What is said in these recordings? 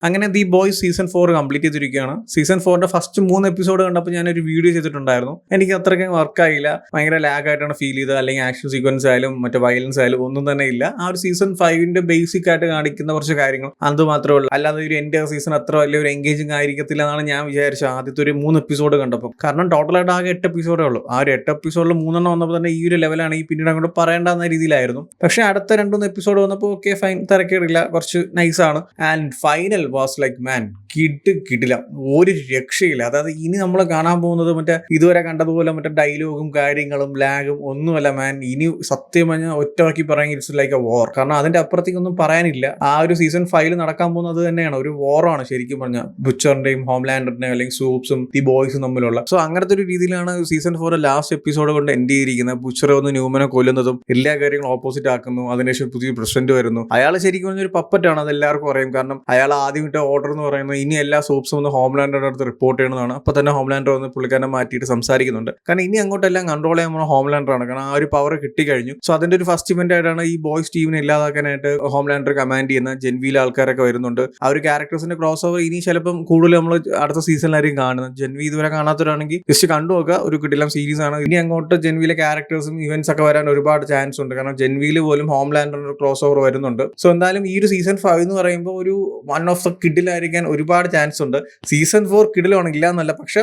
അങ്ങനെ the boys season 4 complete ചെയ്തിരിക്കുകയാണ്. Season 4ന്റെ first 3 episode കണ്ടപ്പോൾ ഞാനൊരു വീഡിയോ ചെയ്തിട്ടുണ്ടായിരുന്നു. എനിക്ക് അത്രയ്ക്കും വർക്കായില്ല, ഭയങ്കര ലാഗ് ആയിട്ടാണ് ഫീൽ ചെയ്തത്. അല്ലെങ്കിൽ ആക്ഷൻ സീക്വൻസ് ആയാലും മറ്റു വയലൻസ് ആയാലും ഒന്നും തന്നെ ഇല്ല. ആ ഒരു സീസൺ 5ന്റെ ബേസിക് ആയിട്ട് കാണിക്കുന്ന കുറച്ച് കാര്യങ്ങൾ അത് മാത്രമേ ഉള്ളൂ. അല്ലാതെ ഒരു എൻ്റെ സീസൺ അത്ര വലിയൊരു എൻഗേജിങ് ആയിരിക്കത്തില്ല എന്നാണ് ഞാൻ വിചാരിച്ചത് ആദ്യത്തെ ഒരു 3 എപ്പിസോഡ് കണ്ടപ്പോൾ. കാരണം ടോട്ടലായിട്ട് ആകെ 8 എപ്പിസോഡേ ഉള്ളൂ. ആ ഒരു 8 എപ്പിസോഡിൽ 3 വന്നപ്പോൾ തന്നെ ഈ ഒരു ലെവലാണ് ഈ പിന്നീട് അങ്ങോട്ട് പറയേണ്ടെന്ന രീതിയിലായിരുന്നു. പക്ഷേ അടുത്ത 2-3 എപ്പിസോഡ് വന്നപ്പോൾ ഓക്കെ ഫൈൻ, തിരക്കേടില്ല, കുറച്ച് നൈസാണ്. ആൻഡ് ഫൈനൽ വാസ് ലൈക്ക് മാൻ കിട്ടില്ല, ഒരു രക്ഷയില്ല. അതായത് ഇനി നമ്മൾ കാണാൻ പോകുന്നത് മറ്റേ ഇതുവരെ കണ്ടതുപോലെ മറ്റേ ഡയലോഗും കാര്യങ്ങളും ലാഗും ഒന്നുമല്ല മാൻ. ഇനി സത്യം പറഞ്ഞാൽ ഒറ്റവാക്കി പറയാൻ ഇറ്റ്സ് ലൈക്ക് എ വാർ. കാരണം അതിന്റെ അപ്പുറത്തേക്കൊന്നും പറയാനില്ല. ആ ഒരു സീസൺ 5 നടക്കാൻ പോകുന്നത് തന്നെയാണ് ഒരു വാറാണ് ശരിക്കും പറഞ്ഞാൽ, ബുച്ചറിന്റെയും ഹോംലാൻഡറിന്റെയും അല്ലെങ്കിൽ സൂപ്സും ദി ബോയ്സും തമ്മിലുള്ള. സോ അങ്ങനത്തെ ഒരു രീതിയിലാണ് സീസൺ 4 ലാസ്റ്റ് എപ്പിസോഡ് കൊണ്ട് എൻഡ് ചെയ്തിരിക്കുന്നത്. ബുച്ചർ ഒന്ന് ന്യൂമനെ കൊല്ലുന്നതും എല്ലാ കാര്യങ്ങളും ഓപ്പോസിറ്റ് ആക്കുന്നു. അതിനുശേഷം പുതിയ പ്രസിഡന്റ് വരുന്നു. അയാൾ ശരിക്കും പറഞ്ഞൊരു പപ്പറ്റാണ്, അത് എല്ലാവർക്കും അറിയാം. കാരണം അയാൾ ആദ്യം ഇട്ട ഓർഡർ എന്ന് പറയുന്നത് ഇനി എല്ലാ സോപ്സും ഒന്ന് ഹോംലാൻഡറുടെ അടുത്ത് റിപ്പോർട്ട് ചെയ്യണമെന്നാണ്. അപ്പൊ തന്നെ ഹോംലാൻഡർ വന്ന് പുള്ളിക്കാരനെ മാറ്റിയിട്ട് സംസാരിക്കുന്നുണ്ട്. കാരണം ഇനി അങ്ങോട്ടെല്ലാം കൺട്രോൾ ചെയ്യാൻ നമ്മൾ ഹോംലാൻഡറാണ്. കാരണം ആ ഒരു പവർ കിട്ടിക്കഴിഞ്ഞു. സോ അതിന്റെ ഒരു ഫസ്റ്റ് ഇവന്റ് ആയിട്ടാണ് ഈ ബോയ്സ് ടീമിനെ ഇല്ലാതാക്കാനായിട്ട് ഹോംലാൻഡർ കമാൻഡ് ചെയ്യുന്ന ജെൻവിയിലെ ആൾക്കാരൊക്കെ വരുന്നുണ്ട്. ആ ഒരു ക്യാരക്ടേഴ്സിന്റെ ക്രോസ് ഓവർ ഇനി ചിലപ്പം കൂടുതൽ നമ്മൾ അടുത്ത സീസണിലായിരിക്കും കാണുന്നത്. ജെൻവി ഇതുവരെ കാണാത്തവരാണെങ്കിൽ ജസ്റ്റ് കണ്ടു നോക്കുക, ഒരു കിടിലം സീരീസ് ആണ്. ഇനി അങ്ങോട്ട് ജെൻവിയിലെ ക്യാരക്ടേഴ്സും ഇവന്റ്സ് ഒക്കെ വരാൻ ഒരുപാട് ചാൻസ് ഉണ്ട്. കാരണം ജെൻവിയിൽ പോലും ഹോംലാൻഡറിന്റെ ക്രോസ് ഓവർ വരുന്നുണ്ട്. സോ എന്തായാലും ഈ ഒരു സീസൺ 5 എന്ന് പറയുമ്പോൾ ഒരു വൺ ഓഫ് ദ കിഡിലായിരിക്കാൻ ഒരുപാട് ചാൻസ് ഉണ്ട്. സീസൺ 4 കിഡിലാണ്, ഇല്ല എന്നല്ല. പക്ഷെ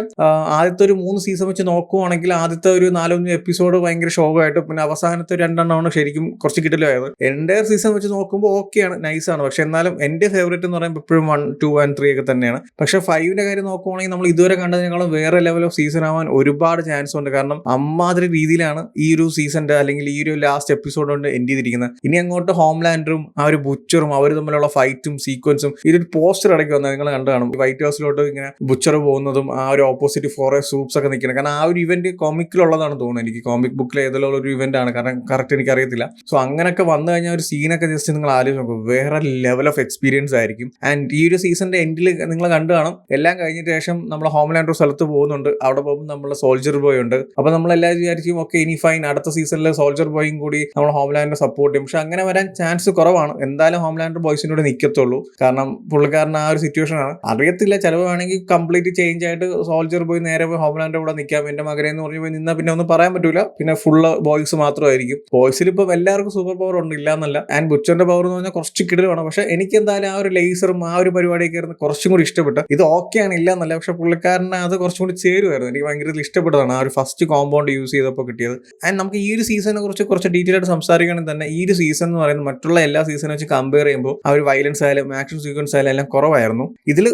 ആദ്യത്തെ ഒരു 3 സീസൺ വെച്ച് നോക്കുവാണെങ്കിൽ ആദ്യത്തെ ഒരു 4-5 എപ്പിസോഡ് ഭയങ്കര ഷോക്കായിട്ട്, പിന്നെ അവസാനത്തെ 2 ശരിക്കും കുറച്ച് കിഡിലായത്. എൻ്റെ സീസൺ വെച്ച് നോക്കുമ്പോൾ ഓക്കെയാണ്, നൈസാണ്. പക്ഷെ എന്നാലും എൻ്റെ ഫേവറേറ്റ് എന്ന് പറയുമ്പോൾ എപ്പോഴും 1, 2 and 3 ഒക്കെ തന്നെയാണ്. പക്ഷെ 5ന്റെ കാര്യം നോക്കുവാണെങ്കിൽ നമ്മൾ ഇതുവരെ കണ്ടതിനേക്കാളും വേറെ ലെവൽ ഓഫ് സീസൺ ആവാൻ ഒരുപാട് ചാൻസ് ഉണ്ട്. കാരണം അമ്മാതിരി രീതിയിലാണ് ഈ ഒരു സീസണിന്റെ അല്ലെങ്കിൽ ഈ ഒരു ലാസ്റ്റ് എപ്പിസോഡ് കൊണ്ട് എൻഡ് ചെയ്തിരിക്കുന്നത്. ഇനി അങ്ങോട്ട് ഹോംലാൻഡറും ആ ഒരു ബുച്ചറും അവർ തമ്മിലുള്ള ഫൈറ്റും സീക്വൻസും, ഇതൊരു പോസ്റ്റർ ഇടയ്ക്ക് വന്നാൽ നിങ്ങൾ കണ്ടു കാണും. വൈറ്റ് ഹൗസിലോട്ട് ഇങ്ങനെ ബുച്ചർ പോകുന്നതും ആ ഒരു ഓപ്പോസിറ്റ് ഫോറെ സൂപ്സ് ഒക്കെ നിൽക്കുന്നത്. കാരണം ആ ഒരു ഇവന്റ് കോമിക്കിലുള്ളതാണ് തോന്നുന്നത് എനിക്ക്. കോമിക് ബുക്കിൽ ഏതെങ്കിലും ഒരു ഇവന്റ് ആണ്, കാരണം കറക്റ്റ് എനിക്ക് അറിയത്തില്ല. സോ അങ്ങനെയൊക്കെ വന്നു കഴിഞ്ഞാൽ ഒരു സീനൊക്കെ ജസ്റ്റ് നിങ്ങൾ ആലോചിച്ച് നോക്കും, വേറെ ലെവൽ ഓഫ് എക്സ്പീരിയൻസ് ആയിരിക്കും. ആൻഡ് ഈ ഒരു സീസണിന്റെ എൻഡിൽ നിങ്ങൾ കണ്ടു കാണും, എല്ലാം കഴിഞ്ഞിട്ട് ശേഷം നമ്മൾ ഹോംലാൻഡർ സ്ഥലത്ത് പോകുന്നുണ്ട്. അവിടെ പോകുമ്പോൾ നമ്മളെ സോൾജർ ബോയ് ഉണ്ട്. അപ്പൊ നമ്മളെല്ലാവരും വിചാരിക്കും ഓക്കെ ഇനി ഫൈൻ, അടുത്ത സീസണിൽ സോൾജർ ബോയും കൂടി നമ്മൾ ഹോംലാൻഡർ സപ്പോർട്ട് ചെയ്യും. പക്ഷെ അങ്ങനെ വരാൻ ചാൻസ് കുറവാണ്. എന്തായാലും ഹോംലാൻഡർ ബോയ്സിനോട് നിൽക്കത്തുള്ളൂ. കാരണം പുള്ളിക്കാരൻ ആ ഒരു സിറ്റുവേഷൻ ആണ്. അറിയത്തില്ല, ചിലവ് വേണമെങ്കിൽ കംപ്ലീറ്റ് ചേഞ്ച് ആയിട്ട് സോൾജർ പോയി നേരെ പോയി ഹോംലാൻഡർ കൂടെ നിൽക്കാം, എന്റെ മകനെ എന്ന് പറഞ്ഞു പോയി നിന്നാൽ പിന്നെ ഒന്നും പറയാൻ പറ്റൂല. പിന്നെ ഫുള്ള് ബോയ്സ് മാത്രമായിരിക്കും. ബോയ്സിൽ ഇപ്പം എല്ലാവർക്കും സൂപ്പർ പവർ ഉണ്ട്, ഇല്ല എന്നല്ല. ആൻഡ് ബുച്ചറിന്റെ പവർ എന്ന് പറഞ്ഞാൽ കുറച്ച് കിടലാണ്. പക്ഷെ എനിക്ക് എന്തായാലും ആ ഒരു ലേസറും ആ ഒരു പരിപാടിയൊക്കെ ആയിരുന്നു കുറച്ചും കൂടി ഇഷ്ടപ്പെട്ടു. ഇത് ഓക്കെയാണ്, ഇല്ല എന്നല്ല. പക്ഷെ പുള്ളിക്കാരനെ അത് കുറച്ചും കൂടി ചേരുമായിരുന്നു. എനിക്ക് ഭയങ്കര ഇഷ്ടപ്പെട്ടതാണ് ആ ഒരു ഫസ്റ്റ് കോമ്പൗണ്ട് യൂസ് ചെയ്തപ്പോൾ കിട്ടിയത്. ആൻഡ് നമുക്ക് ഈ ഒരു സീസണിനെ കുറിച്ച് കുറച്ച് ഡീറ്റെയിൽ ആയിട്ട് സംസാരിക്കുകയാണെങ്കിൽ തന്നെ ഈ ഒരു സീസൺ എന്ന് പറയുന്നത് മറ്റുള്ള എല്ലാ സീസണെ വെച്ച് കമ്പയർ ചെയ്യുമ്പോൾ ആ ഒരു വയലൻസ് ആയാലും ആക്ഷൻ സീക്വൻസ് ആയാലും എല്ലാം കുറവായിരുന്നു. ഇതിൽ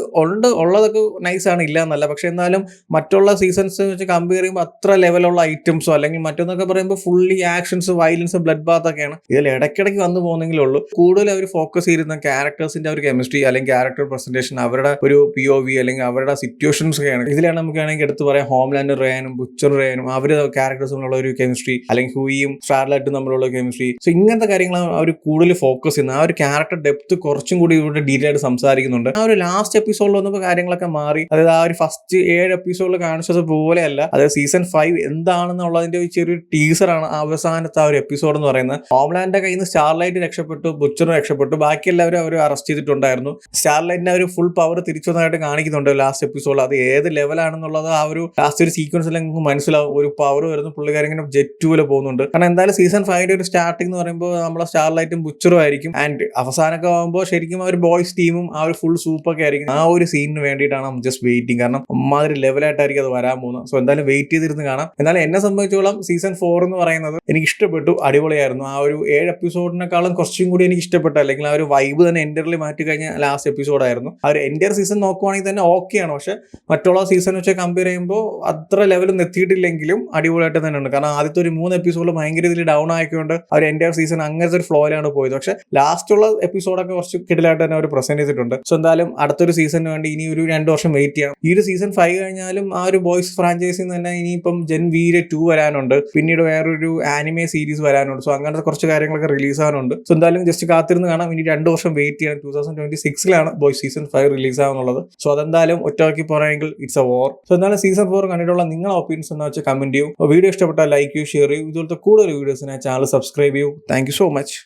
ഉള്ളതൊക്കെ നൈസാണ്, ഇല്ല എന്നല്ല. പക്ഷെ എന്നാലും മറ്റുള്ള സീസൺസ് വെച്ച് കമ്പയർ ചെയ്യുമ്പോൾ അത്ര ലെവലുള്ള ഐറ്റംസോ അല്ലെങ്കിൽ മറ്റൊന്നൊക്കെ പറയുമ്പോൾ fully actions, violence, blood Baat ഒക്കെയാണ് ഇതിൽ ഇടയ്ക്കിടയ്ക്ക് വന്നു പോകുന്നെങ്കിലേ ഉള്ളൂ. കൂടുതൽ അവർ ഫോക്കസ് ചെയ്തിരുന്ന ക്യാരക്ടേഴ്സിന്റെ ഒരു കെമിസ്ട്രി അല്ലെങ്കിൽ ക്യാരക്ടർ പ്രസന്റേഷൻ, അവരുടെ ഒരു POV അല്ലെങ്കിൽ അവരുടെ സിറ്റുവേഷൻസ് ഒക്കെയാണ്. ഇതിലാണ് നമുക്ക് വേണമെങ്കിൽ എടുത്ത് പറയാം ഹോംലാൻഡർ റയാനും ബുച്ചർ റയാനും അവരുടെ ക്യാരക്ടേഴ്സ് തമ്മിലുള്ള ഒരു കെമിസ്ട്രി, അല്ലെങ്കിൽ ഹൂയിയും സ്റ്റാർലൈറ്റും തമ്മിലുള്ള കെമിസ്ട്രി. സോ ഇങ്ങനത്തെ കാര്യങ്ങളാണ് അവർ കൂടുതൽ ഫോക്കസ് ചെയ്യുന്നത്. ആ ഒരു ക്യാരക്ടർ ഡെപ്ത് കുറച്ചും കൂടി ഇവിടെ ഡീറ്റെയിൽ ആയിട്ട് സംസാരിക്കുന്നുണ്ട്. ആ ഒരു ലാസ്റ്റ് എപ്പിസോഡിൽ വന്നപ്പോൾ കാര്യങ്ങളൊക്കെ മാറി. അതായത് ആ ഒരു ഫസ്റ്റ് 7 എപ്പിസോഡിൽ കാണിച്ചത് പോലെയല്ല. അതായത് സീസൺ 5 എന്താണെന്നുള്ളതിന്റെ ഒരു ചെറിയ ടീസറാണ് അവസാനത്തെ ആ ഒരു എപ്പിസോഡ് എന്ന് പറയുന്നത്. ഹോംലാൻഡിന്റെ കയ്യിൽ നിന്ന് സ്റ്റാർലൈറ്റ് രക്ഷപ്പെട്ടു, ബുച്ചറും രക്ഷപ്പെട്ടു, ബാക്കി എല്ലാവരും അവർ അറസ്റ്റ് ചെയ്തിട്ടുണ്ടായിരുന്നു. സ്റ്റാർലൈറ്റിന്റെ ഒരു ഫുൾ പവർ തിരിച്ചു വന്നതായിട്ട് കാണിക്കുന്നുണ്ട് ലാസ്റ്റ് എപ്പിസോഡിൽ. അത് ഏത് ലെവലാണെന്നുള്ളത് ആ ഒരു ലാസ്റ്റ് ഒരു സീക്വൻസിൽ നിങ്ങൾക്ക് മനസ്സിലാവും. ഒരു പവർ വരുന്ന പുള്ളിക്കാരൻ ഇങ്ങനെ ജെറ്റ് പോലെ പോകുന്നുണ്ട്. കാരണം എന്തായാലും സീസൺ 5ന്റെ ഒരു സ്റ്റാർട്ടിംഗ് എന്ന് പറയുമ്പോൾ നമ്മളെ സ്റ്റാർലൈറ്റും ബുച്ചറും ആയിരിക്കും. ആൻഡ് അവസാനമൊക്കെ ആകുമ്പോൾ ശരിക്കും ആ ഒരു ബോയ്സ് ടീമും ആ ഒരു ഫുൾ സൂപ്പൊക്കെ ആയിരിക്കും. ആ ഒരു സീനിന് വേണ്ടിയിട്ടാണ് ജസ്റ്റ് വെയിറ്റിംഗ്. കാരണം അമ്മാതിരി ലെവലായിട്ടായിരിക്കും അത് വരാൻ പോകുന്നത്. സോ എന്തായാലും വെയിറ്റ് ചെയ്തിരുന്ന് കാണാം. എന്നാലും എന്നെ സംബന്ധിച്ചോളം സീസൺ 4 എന്ന് പറയുന്നത് എനിക്ക് ഇഷ്ടപ്പെട്ടു, അടിപൊളിയായിരുന്നു. ആ ഒരു 7 എപ്പിസോഡിനെക്കാളും കുറച്ചും കൂടി എനിക്ക് ഇഷ്ടപ്പെട്ടു, അല്ലെങ്കിൽ ആ ഒരു വൈബ് തന്നെ എൻ്റർലി മാറ്റി കഴിഞ്ഞ ലാസ്റ്റ് എപ്പിസോഡായിരുന്നു. ആ ഒരു എൻ്റർ സീസൺ നോക്കുവാണെങ്കിൽ തന്നെ ഓക്കെയാണ്. പക്ഷെ മറ്റുള്ള സീസൺ വെച്ച് കമ്പയർ ചെയ്യുമ്പോൾ അത്ര ലെവലൊന്നും എത്തിയിട്ടില്ലെങ്കിലും അടിപൊളിയായിട്ട് തന്നെ ഉണ്ട്. കാരണം ആദ്യത്തെ ഒരു 3 എപ്പിസോഡ് ഭയങ്കര ഇതിൽ ഡൗൺ ആയിക്കൊണ്ട് ആ ഒരു എൻ്റർ സീസൺ അങ്ങനത്തെ ഒരു ഫ്ലോയിലാണ് പോയത്. പക്ഷെ ലാസ്റ്റുള്ള എപ്പിസോഡൊക്കെ കുറച്ച് കിടിലായിട്ട് തന്നെ അവർ പ്രസന്റ് ചെയ്തിട്ടുണ്ട്. സോ എന്തായാലും അടുത്തൊരു സീസണിന് വേണ്ടി ഇനി ഒരു 2 വർഷം വെയിറ്റ് ചെയ്യാം. ഈ ഒരു സീസൺ 5 കഴിഞ്ഞാലും ആ ഒരു ബോയ്സ് ഫ്രാഞ്ചൈസിൽ നിന്ന് തന്നെ ഇനിയിപ്പം ജെൻ വീര് 2 വരാനുണ്ട്. പിന്നീട് വേറൊരു ആനിമേ സീരീസ് വരാനുണ്ട്. സോ അങ്ങനത്തെ കുറച്ച് കാര്യങ്ങളൊക്കെ റിലീസ് ആവാനുണ്ട്. സോ എന്തായാലും ജസ്റ്റ് കാത്തിരുന്ന് കാണാം. ഇനി 2 വർഷം വെയിറ്റ് ചെയ്യണം. 2026 ബോയ്സ് സീസൺ 5 റിലീസ് ആവുന്നുള്ളത്. സോ അതെന്തായാലും ഒറ്റവാക്കി പറയുമെങ്കിൽ ഇറ്റ്സ് എ വാർ. സോ എന്തായാലും സീസൺ 4 കണ്ടിട്ടുള്ള നിങ്ങളുടെ ഒപ്പീനിയൻസ് എന്ന് വെച്ചാൽ കമന്റ് ചെയ്യൂ. വീഡിയോ ഇഷ്ടപ്പെട്ടാൽ ലൈക്ക് ചെയ്യൂ, ഷെയർ ചെയ്യൂ. ഇതുപോലത്തെ കൂടുതൽ വീഡിയോസിനായി ചാനൽ സബ്സ്ക്രൈബ് ചെയ്യൂ. Thank you so much.